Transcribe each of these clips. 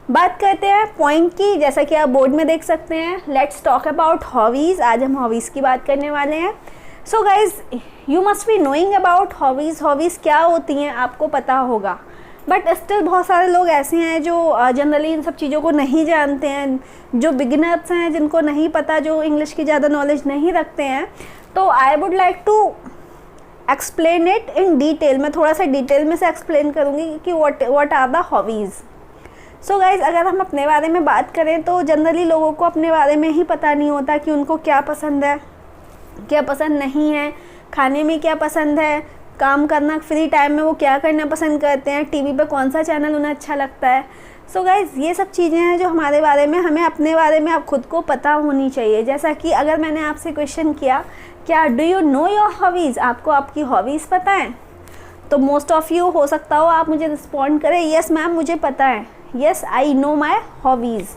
बात करते हैं पॉइंट की, जैसा कि आप बोर्ड में देख सकते हैं। Let's talk about hobbies. आज हम हॉबीज़ की बात करने वाले हैं। So guys, you must be knowing about hobbies. Hobbies क्या होती हैं आपको पता होगा, बट स्टिल बहुत सारे लोग ऐसे हैं जो जनरली इन सब चीज़ों को नहीं जानते हैं, जो बिगिनर्स हैं, जिनको नहीं पता, जो इंग्लिश की ज़्यादा नॉलेज नहीं रखते हैं। तो I would like to explain it in detail. मैं थोड़ा सा डिटेल में से एक्सप्लेन करूँगी कि what are the hobbies. So guys, अगर हम अपने बारे में बात करें तो जनरली लोगों को अपने बारे में ही पता नहीं होता कि उनको क्या पसंद है, क्या पसंद नहीं है, खाने में क्या पसंद है, काम करना, फ्री टाइम में वो क्या करना पसंद करते हैं, टीवी पे कौन सा चैनल उन्हें अच्छा लगता है। सो गाइज़, ये सब चीज़ें हैं जो हमारे बारे में, हमें अपने बारे में अब खुद को पता होनी चाहिए। जैसा कि अगर मैंने आपसे क्वेश्चन किया, क्या do you know your hobbies, आपको आपकी हॉबीज़ पता है, तो मोस्ट ऑफ़ यू हो सकता हो आप मुझे रिस्पॉन्ड करें, येस मैम मुझे पता है, yes I know my hobbies.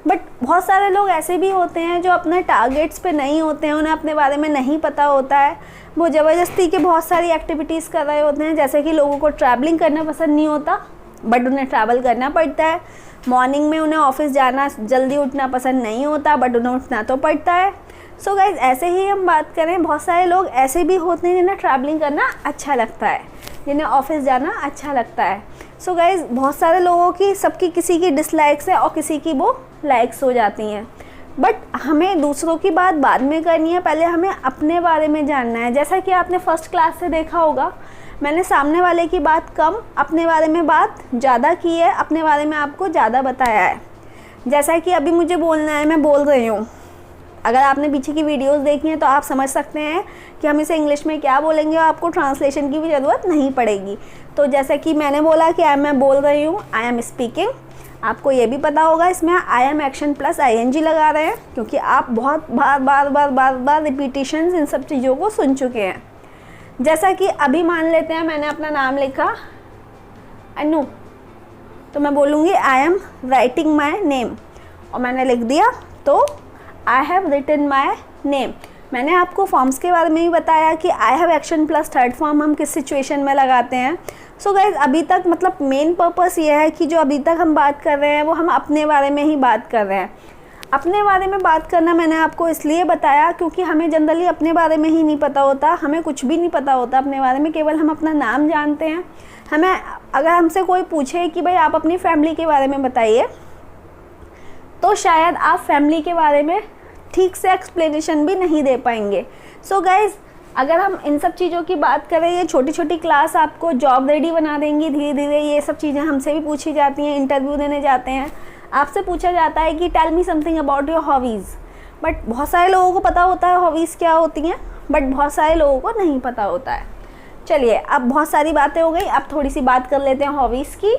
But बहुत सारे लोग ऐसे भी होते हैं जो अपने टारगेट्स पे नहीं होते हैं, उन्हें अपने बारे में नहीं पता होता है। वो ज़बरदस्ती के बहुत सारी एक्टिविटीज़ कर रहे होते हैं। जैसे कि लोगों को ट्रैवलिंग करना पसंद नहीं होता, बट उन्हें ट्रैवल करना पड़ता है। मॉर्निंग में उन्हें ऑफिस जाना, जल्दी उठना पसंद नहीं होता, बट उन्हें उठना तो पड़ता है। सो गाइज़, ऐसे ही हम बात करें, बहुत सारे लोग ऐसे भी होते हैं जिन्हें ट्रैवलिंग करना अच्छा लगता है, जिन्हें ऑफिस जाना अच्छा लगता है। सो गाइज़, बहुत सारे लोगों की, सबकी किसी की डिसलाइक्स है और किसी की वो लाइक्स हो जाती हैं। बट हमें दूसरों की बात बाद में करनी है, पहले हमें अपने बारे में जानना है। जैसा कि आपने फर्स्ट क्लास से देखा होगा, मैंने सामने वाले की बात कम, अपने बारे में बात ज़्यादा की है, अपने बारे में आपको ज़्यादा बताया है। जैसा कि अभी मुझे बोलना है, मैं बोल रही हूँ। अगर आपने पीछे की वीडियोस देखी हैं तो आप समझ सकते हैं कि हम इसे इंग्लिश में क्या बोलेंगे और आपको ट्रांसलेशन की भी ज़रूरत नहीं पड़ेगी। तो जैसे कि मैंने बोला कि मैं बोल रही हूँ, आई एम स्पीकिंग, आपको ये भी पता होगा इसमें I am action plus ING लगा रहे हैं, क्योंकि आप बहुत बार रिपीटिशंस इन सब चीज़ों को सुन चुके हैं। जैसा कि अभी मान लेते हैं मैंने अपना नाम लिखा अनु, तो मैं बोलूँगी I am writing my name, और मैंने लिख दिया तो I have written my name. मैंने आपको फॉर्म्स के बारे में ही बताया कि I have action plus third form हम किस सिचुएशन में लगाते हैं। सो गाइज, अभी तक मतलब मेन पर्पस ये है कि जो अभी तक हम बात कर रहे हैं वो हम अपने बारे में ही बात कर रहे हैं। अपने बारे में बात करना मैंने आपको इसलिए बताया क्योंकि हमें जनरली अपने बारे में ही नहीं पता होता, हमें कुछ भी नहीं पता होता अपने बारे में, केवल हम अपना नाम जानते हैं। हमें अगर हमसे कोई पूछे कि भाई आप अपनी फैमिली के बारे में बताइए, तो शायद आप फैमिली के बारे में ठीक से एक्सप्लेनेशन भी नहीं दे पाएंगे। सो गाइज़, अगर हम इन सब चीज़ों की बात करें, ये छोटी छोटी क्लास आपको जॉब रेडी बना देंगी धीरे धीरे। ये सब चीज़ें हमसे भी पूछी जाती हैं, इंटरव्यू देने जाते हैं, आपसे पूछा जाता है कि tell me something about your hobbies. But बहुत सारे लोगों को पता होता है हॉबीज़ क्या होती हैं, बट बहुत सारे लोगों को नहीं पता होता है। चलिए, अब बहुत सारी बातें हो गई, अब थोड़ी सी बात कर लेते हैं हॉबीज़ की।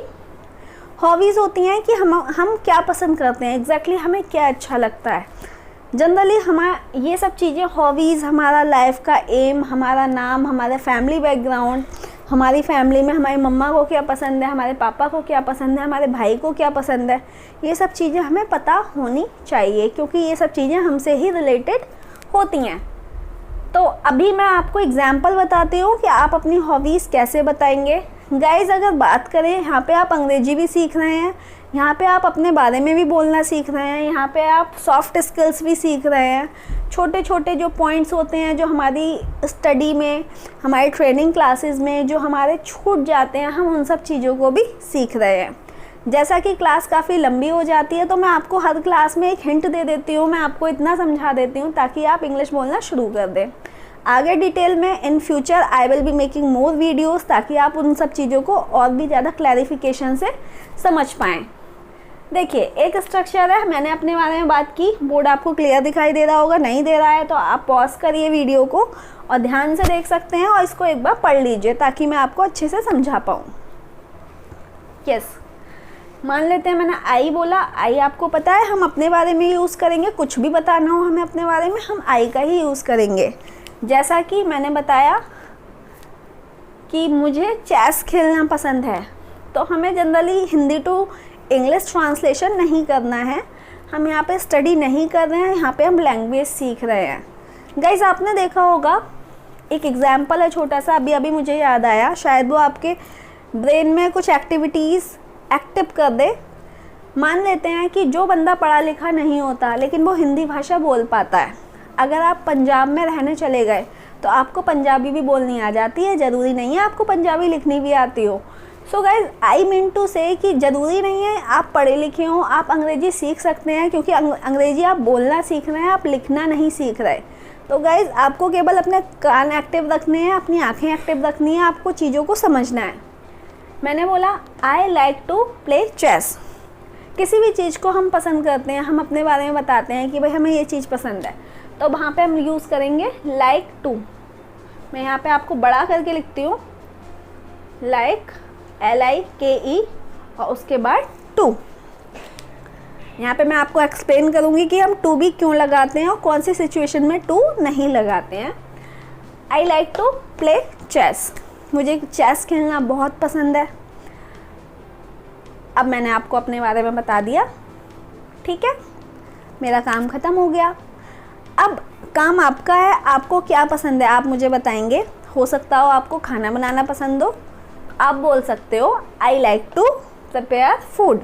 हॉबीज़ होती हैं कि हम क्या पसंद करते हैं, एग्जैक्टली हमें क्या अच्छा लगता है। जनरली हमारा ये सब चीज़ें, हॉबीज़, हमारा लाइफ का एम, हमारा नाम, हमारा फैमिली बैकग्राउंड, हमारी फैमिली में हमारी मम्मा को क्या पसंद है, हमारे पापा को क्या पसंद है, हमारे भाई को क्या पसंद है, ये सब चीज़ें हमें पता होनी चाहिए, क्योंकि ये सब चीज़ें हमसे ही रिलेटेड होती हैं। तो अभी मैं आपको एग्जाम्पल बताती हूँ कि आप अपनी हॉबीज़ कैसे बताएंगे। गाइज़, अगर बात करें, यहाँ पे आप अंग्रेजी भी सीख रहे हैं, यहाँ पे आप अपने बारे में भी बोलना सीख रहे हैं, यहाँ पे आप सॉफ्ट स्किल्स भी सीख रहे हैं। छोटे छोटे जो पॉइंट्स होते हैं जो हमारी स्टडी में, हमारी ट्रेनिंग क्लासेस में जो हमारे छूट जाते हैं, हम उन सब चीज़ों को भी सीख रहे हैं। जैसा कि क्लास काफ़ी लंबी हो जाती है तो मैं आपको हर क्लास में एक हिंट दे देती हूँ, मैं आपको इतना समझा देती हूँ ताकि आप इंग्लिश बोलना शुरू कर दें। आगे डिटेल में in future I will be making more videos, ताकि आप उन सब चीज़ों को और भी ज़्यादा क्लैरिफिकेशन से समझ पाएँ। देखिए, एक स्ट्रक्चर है, मैंने अपने बारे में बात की, बोर्ड आपको क्लियर दिखाई दे रहा होगा, नहीं दे रहा है तो आप पॉज करिए वीडियो को और ध्यान से देख सकते हैं, और इसको एक बार पढ़ लीजिए ताकि मैं आपको अच्छे से समझा पाऊँ। यस, मान लेते हैं मैंने आई बोला, आई आपको पता है हम अपने बारे में यूज़ करेंगे, कुछ भी बताना हो हमें अपने बारे में, हम आई का ही यूज़ करेंगे। जैसा कि मैंने बताया कि मुझे चेस खेलना पसंद है, तो हमें generally Hindi to English translation नहीं करना है, हम यहाँ पे स्टडी नहीं कर रहे हैं, यहाँ पे हम लैंग्वेज सीख रहे हैं। गाइस, आपने देखा होगा, एक एग्जाम्पल है छोटा सा, अभी अभी मुझे याद आया, शायद वो आपके ब्रेन में कुछ एक्टिविटीज़ एक्टिव कर दे। मान लेते हैं कि जो बंदा पढ़ा लिखा नहीं होता लेकिन वो हिंदी भाषा बोल पाता है, अगर आप पंजाब में रहने चले गए तो आपको पंजाबी भी बोलनी आ जाती है, ज़रूरी नहीं है आपको पंजाबी लिखनी भी आती हो। So guys I mean to say कि ज़रूरी नहीं है आप पढ़े लिखे हो, आप अंग्रेज़ी सीख सकते हैं, क्योंकि अंग्रेज़ी आप बोलना सीख रहे हैं, आप लिखना नहीं सीख रहे। तो गाइज आपको केवल अपने कान एक्टिव रखने हैं, अपनी आँखें एक्टिव रखनी है, आपको चीज़ों को समझना है। मैंने बोला I like to play chess. किसी भी चीज़ को हम पसंद करते हैं, हम अपने बारे में बताते हैं कि भाई हमें ये चीज़ पसंद है, तो वहाँ पे हम यूज़ करेंगे लाइक टू। मैं यहाँ पे आपको बड़ा करके लिखती हूँ, लाइक LIKE और उसके बाद टू। यहाँ पे मैं आपको एक्सप्लेन करूँगी कि हम टू भी क्यों लगाते हैं और कौन सी सिचुएशन में टू नहीं लगाते हैं। I like to play chess, मुझे चेस खेलना बहुत पसंद है। अब मैंने आपको अपने बारे में बता दिया, ठीक है, मेरा काम ख़त्म हो गया। अब काम आपका है, आपको क्या पसंद है आप मुझे बताएंगे। हो सकता हो आपको खाना बनाना पसंद हो, आप बोल सकते हो I like to prepare food.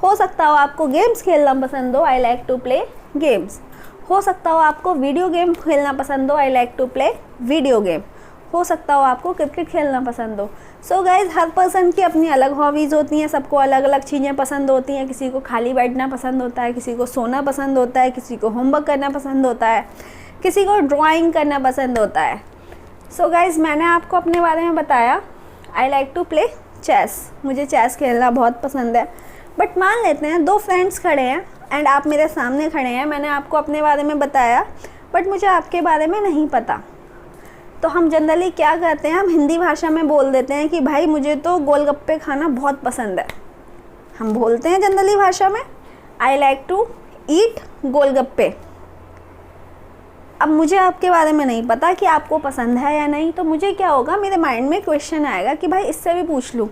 हो सकता हो आपको गेम्स खेलना पसंद हो, I like to play games. हो सकता हो आपको वीडियो गेम खेलना पसंद हो, I like to play video game. हो सकता हो आपको क्रिकेट खेलना पसंद हो। सो गाइज हर पर्सन की अपनी अलग हॉबीज़ होती हैं, सबको अलग अलग चीज़ें पसंद होती हैं। किसी को खाली बैठना पसंद होता है, किसी को सोना पसंद होता है, किसी को होमवर्क करना पसंद होता है, किसी को ड्राइंग करना पसंद होता है। सो गाइज मैंने आपको अपने बारे में बताया, I like to play chess, मुझे चेस खेलना बहुत पसंद है। बट मान लेते हैं दो फ्रेंड्स खड़े हैं एंड आप मेरे सामने खड़े हैं, मैंने आपको अपने बारे में बताया बट मुझे आपके बारे में नहीं पता। तो हम जनरली क्या करते हैं, हम हिंदी भाषा में बोल देते हैं कि भाई मुझे तो गोलगप्पे खाना बहुत पसंद है। हम बोलते हैं जनरली भाषा में आई लाइक टू ईट गोलगप्पे। अब मुझे आपके बारे में नहीं पता कि आपको पसंद है या नहीं, तो मुझे क्या होगा, मेरे माइंड में क्वेश्चन आएगा कि भाई इससे भी पूछ लूँ।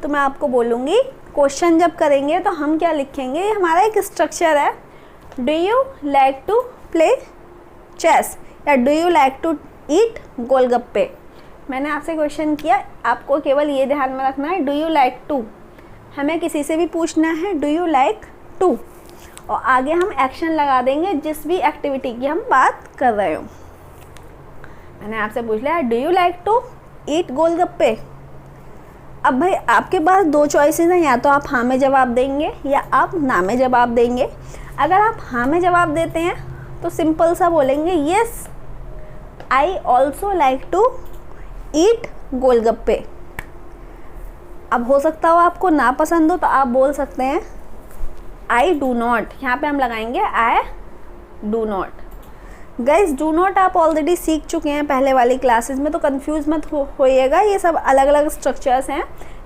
तो मैं आपको बोलूँगी, क्वेश्चन जब करेंगे तो हम क्या लिखेंगे, ये हमारा एक स्ट्रक्चर है, do you like to play chess या do you like to eat golgappe. मैंने आपसे क्वेश्चन किया, आपको केवल ये ध्यान में रखना है, डू यू लाइक टू। हमें किसी से भी पूछना है डू यू लाइक टू, और आगे हम एक्शन लगा देंगे जिस भी एक्टिविटी की हम बात कर रहे हो। मैंने आपसे पूछ लिया do you like to eat golgappe. अब भाई आपके पास दो चॉइसेस हैं, या तो आप हाँ में जवाब देंगे या आप ना में जवाब देंगे। अगर आप हाँ में जवाब देते हैं तो सिंपल सा बोलेंगे yes I also like to eat golgappe. अब हो सकता हो आपको ना पसंद हो तो आप बोल सकते हैं आई डू नॉट। यहाँ पे हम लगाएंगे आई do not. Guys do not आप ऑलरेडी सीख चुके हैं पहले वाली क्लासेस में, तो कंफ्यूज मत होइएगा, ये सब अलग अलग स्ट्रक्चर्स हैं,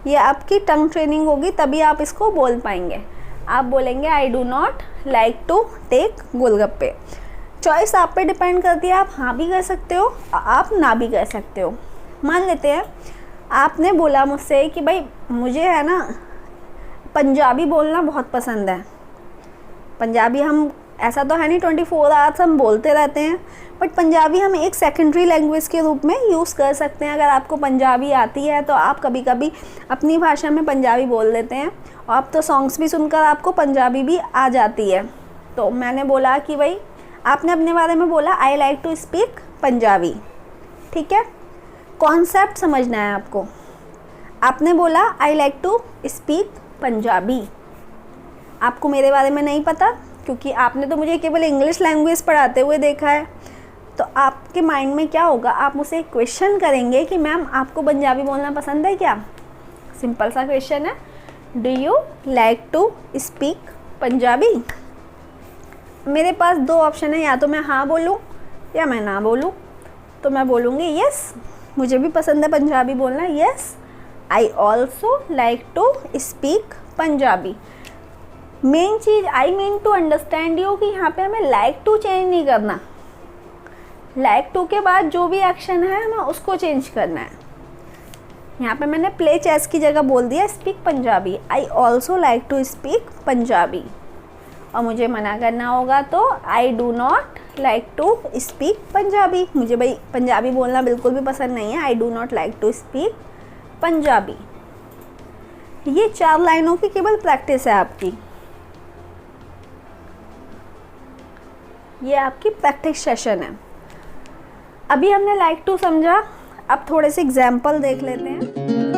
ये आपकी टंग ट्रेनिंग होगी तभी आप इसको बोल पाएंगे। आप बोलेंगे I do not like to take golgappe. Choice आप पे डिपेंड करती है, आप हाँ भी कर सकते हो, आप ना भी कर सकते हो। मान लेते हैं आपने बोला मुझसे कि भाई मुझे है ना पंजाबी बोलना बहुत पसंद है। पंजाबी हम ऐसा तो है नहीं 24 आवर्स हम बोलते रहते हैं, बट पंजाबी हम एक सेकेंडरी लैंग्वेज के रूप में यूज़ कर सकते हैं। अगर आपको पंजाबी आती है तो आप कभी कभी अपनी भाषा में पंजाबी बोल देते हैं, और आप तो सॉन्ग्स भी सुनकर आपको पंजाबी भी आ जाती है। तो मैंने बोला कि भाई आपने अपने बारे में बोला I like to speak Punjabi, ठीक है, कॉन्सेप्ट समझना है आपको। आपने बोला I like to speak Punjabi, आपको मेरे बारे में नहीं पता क्योंकि आपने तो मुझे केवल इंग्लिश लैंग्वेज पढ़ाते हुए देखा है। तो आपके माइंड में क्या होगा, आप मुझसे एक क्वेश्चन करेंगे कि मैम आपको पंजाबी बोलना पसंद है क्या। सिंपल सा क्वेश्चन है, do you like to speak Punjabi. मेरे पास दो ऑप्शन है, या तो मैं हाँ बोलूँ या मैं ना बोलूँ। तो मैं बोलूँगी यस मुझे भी पसंद है पंजाबी बोलना, yes I also like to speak Punjabi. Main चीज़ I mean to understand you कि यहाँ पे हमें लाइक टू चेंज नहीं करना, लाइक टू के बाद जो भी एक्शन है हमें उसको चेंज करना है। यहाँ पे मैंने प्ले चेस की जगह बोल दिया speak Punjabi, I also like to speak Punjabi. और मुझे मना करना होगा तो I do not like to speak Punjabi, मुझे भाई पंजाबी बोलना बिल्कुल भी पसंद नहीं है, I do not like to speak Punjabi. ये 4 लाइनों की केवल प्रैक्टिस है आपकी, ये आपकी प्रैक्टिस सेशन है। अभी हमने लाइक टू समझा, अब थोड़े से एग्जाम्पल देख लेते हैं।